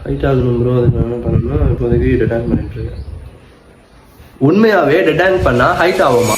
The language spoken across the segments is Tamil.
ஹைட் ஆகணும் ப்ரோ. அதுக்கு என்ன பண்ணணும்னா இப்போதைக்கு டெடாங் பண்ணிட்டு இருக்கேன். உண்மையாவே டெடாங் பண்ணா ஹைட் ஆகுமா?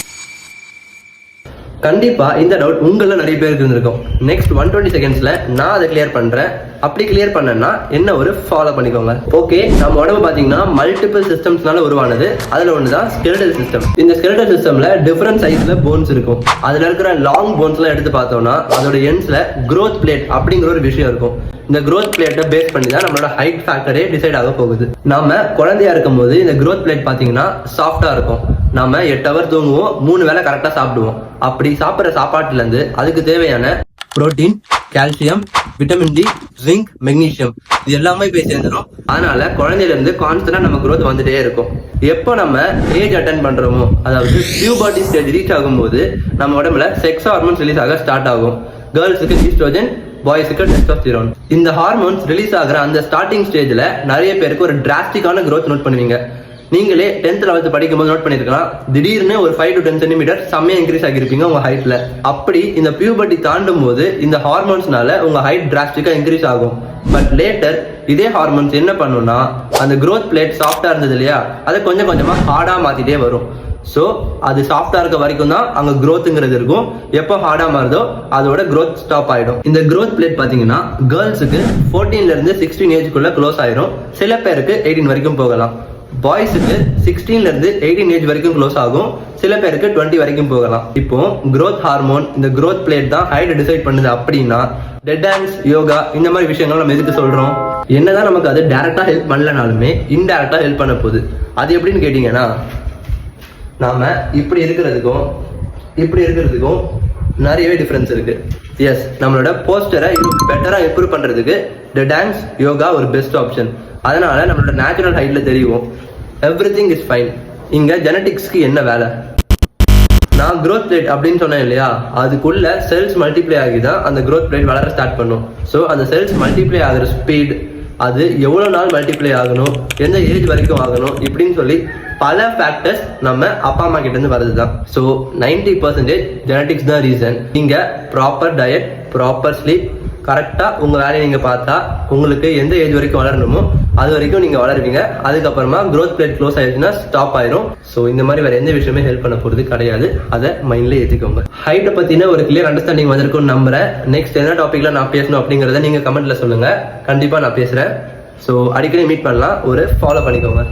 கண்டிப்பா இந்த டவுட் உங்கள நிறைய பேருக்கு இருந்திருக்கும். நெக்ஸ்ட் 120 செகண்ட்ஸ்ல நான் அதை கிளியர் பண்றேன். அப்படி கிளியர் பண்ணனா என்ன ஒரு ஃபாலோ பண்ணிக்கோங்க. ஓகே, நம்ம உடம்பு பாத்தீங்கன்னா மல்டிபிள் சிஸ்டம்ஸ்னால உருவானது. அதுல ஒண்ணுதான் ஸ்கெலெட்டல் சிஸ்டம். இந்த ஸ்கெலெட்டல் சிஸ்டம்ல டிஃபரெண்ட் சைஸ்ல போன்ஸ் இருக்கும். அதுல இருக்கிற லாங் போன்ஸ் எல்லாம் எடுத்து பார்த்தோம்னா அதோட எண்ட்ஸ்ல growth plate அப்படிங்கிற ஒரு விஷயம் இருக்கும். இந்த growth plate பேஸ் பண்ணி தான் நம்மளோட ஹைட் ஃபேக்டரே டிசைட் ஆக போகுது. நாம குழந்தையா இருக்கும் போது இந்த growth plate பாத்தீங்கன்னா சாஃப்டா இருக்கும். நாம 8 ஹவர் தூங்குவோம், 3 வேளை கரெக்டா சாப்பிடுவோம். அப்படி சாப்பிட்ற சாப்பாட்டுல இருந்து அதுக்கு தேவையான protein, calcium, vitamin D, zinc, magnesium இது எல்லாமே போய் சேர்ந்துடும். அதனால குழந்தையில இருந்து கான்ஸ்டன்டா நம்ம growth வந்துட்டே இருக்கும். எப்போ நம்ம ஏஜ் அட்டன் பண்றோமோ, அதாவது பியூபர்ட்டி ஸ்டேஜ் ரீச் ஆகும்போது நம்ம உடம்புல செக்ஸ் ஹார்மோன்ஸ் ரிலீஸ் ஆக ஸ்டார்ட் ஆகும். கேர்ள்ஸுக்கு ஈஸ்ட்ரோஜன், பாய்ஸுக்கு டெஸ்டோஸ்டிரோன். இந்த ஹார்மோன்ஸ் ரிலீஸ் ஆகிற அந்த ஸ்டார்டிங் ஸ்டேஜ்ல நிறைய பேருக்கு ஒரு டிராஸ்டிக்கான growth நோட் பண்ணுவீங்க. நீங்களே 10th 11th படிக்கும் போது நோட் பண்ணிருக்கலாம், திடீர்னு ஒரு 5 to 10 சென்டிமீட்டர் செம்மையா இன்க்ரீஸ் ஆகிருப்பீங்க உங்க ஹைட்ல. அப்படி இந்த பியூபர்ட்டி தாண்டும் போது இந்த ஹார்மோன்ஸ்னால உங்க ஹைட் டிராஸ்டிக்கா இன்க்ரீஸ் ஆகும். பட் லேட்டர் இதே ஹார்மோன்ஸ் என்ன பண்ணும்னா அந்த growth plate சாஃப்டா இருந்தது இல்லையா, அதை கொஞ்சம் கொஞ்சமா ஹார்டா மாத்திட்டே வரும். ஸோ அது சாஃப்டா இருக்க வரைக்கும் தான் அங்க growthங்கிறது இருக்கும். எப்போ ஹார்டா மாறுதோ அதோட growth ஸ்டாப் ஆயிடும். இந்த growth plate பாத்தீங்கன்னா கேர்ள்ஸுக்கு 14ல இருந்து 16 ஏஜ்க்குள்ள க்ளோஸ் ஆயிரும். சில பேருக்கு 18 வரைக்கும் போகலாம். பாய்ஸுக்கு 16ல இருந்து 18 ஏஜ் வரைக்கும் க்ளோஸ் ஆகும். சில பேருக்கு 20 வரைக்கும் போகலாம். இப்போ growth ஹார்மோன் இந்த growth plate தான் ஹைட் டிசைட் பண்ணுது. அப்படின்னா டெட் டான்ஸ், யோகா இந்த மாதிரி விஷயங்கள் நம்ம எதுக்கு சொல்றோம்? என்னதான் நமக்கு அது டைரக்டா ஹெல்ப் பண்ணலனாலுமே இன்டைரக்டா ஹெல்ப் பண்ண போகுது. அது எப்படின்னு கேட்டீங்கன்னா, நாம இப்படி இருக்கிறதுக்கும் இப்படி இருக்கிறதுக்கும் நிறையவே டிஃபரன்ஸ் இருக்கு. எஸ், நம்மளோட போஸ்டரை பெட்டரா இம்ப்ரூவ் பண்றதுக்கு டான்ஸ், யோகா ஒரு பெஸ்ட் ஆப்ஷன். அதனால நம்மளோட நேச்சுரல் ஹைட்ல தெரியும் எவ்ரிதிங் இஸ் ஃபைன். இங்க ஜெனடிக்ஸ்க்கு என்ன வேலை? நான் growth plate அப்படின்னு சொன்னேன் இல்லையா, அதுக்குள்ள செல்ஸ் மல்டிப்ளை ஆகி தான் அந்த growth plate வளர ஸ்டார்ட் பண்ணும். ஸோ அந்த செல்ஸ் மல்டிப்ளை ஆகிற ஸ்பீட், அது எவ்வளவு நாள் மல்டிப்ளை ஆகணும், எந்த ஏஜ் வரைக்கும் ஆகணும், இப்படின்னு சொல்லி பல ஃபேக்டர்ஸ் நம்ம அப்பா அம்மா கிட்ட இருந்து வருதுதான். ஸோ 90% ஜெனடிக்ஸ் தான் ரீசன். நீங்க ப்ராப்பர் டயட், ப்ராப்பர் ஸ்லீப், கரெக்டா உங்க வேலையை நீங்க பார்த்தா உங்களுக்கு எந்த ஏஜ் வரைக்கும் வளரணுமோ அது வரைக்கும் நீங்க வளருவீங்க. அதுக்கப்புறமா growth plate க்ளோஸ் ஆயிடுச்சுன்னா ஸ்டாப் ஆயிரும். ஸோ இந்த மாதிரி வேற எந்த விஷயமே ஹெல்ப் பண்ண போறது கிடையாது. அதை மைண்ட்ல ஏத்திக்கோங்க. ஹைட்டை பத்தின ஒரு கிளியர் அண்டர்ஸ்டாண்டிங் வந்திருக்கும்னு நம்புறேன். நெக்ஸ்ட் என்ன டாபிக்ல நான் பேசணும் அப்படிங்கறத நீங்க கமெண்ட்ல சொல்லுங்க. கண்டிப்பா நான் பேசுறேன். ஸோ அடிக்கடி மீட் பண்ணலாம். ஒரு ஃபாலோ பண்ணிக்கோங்க.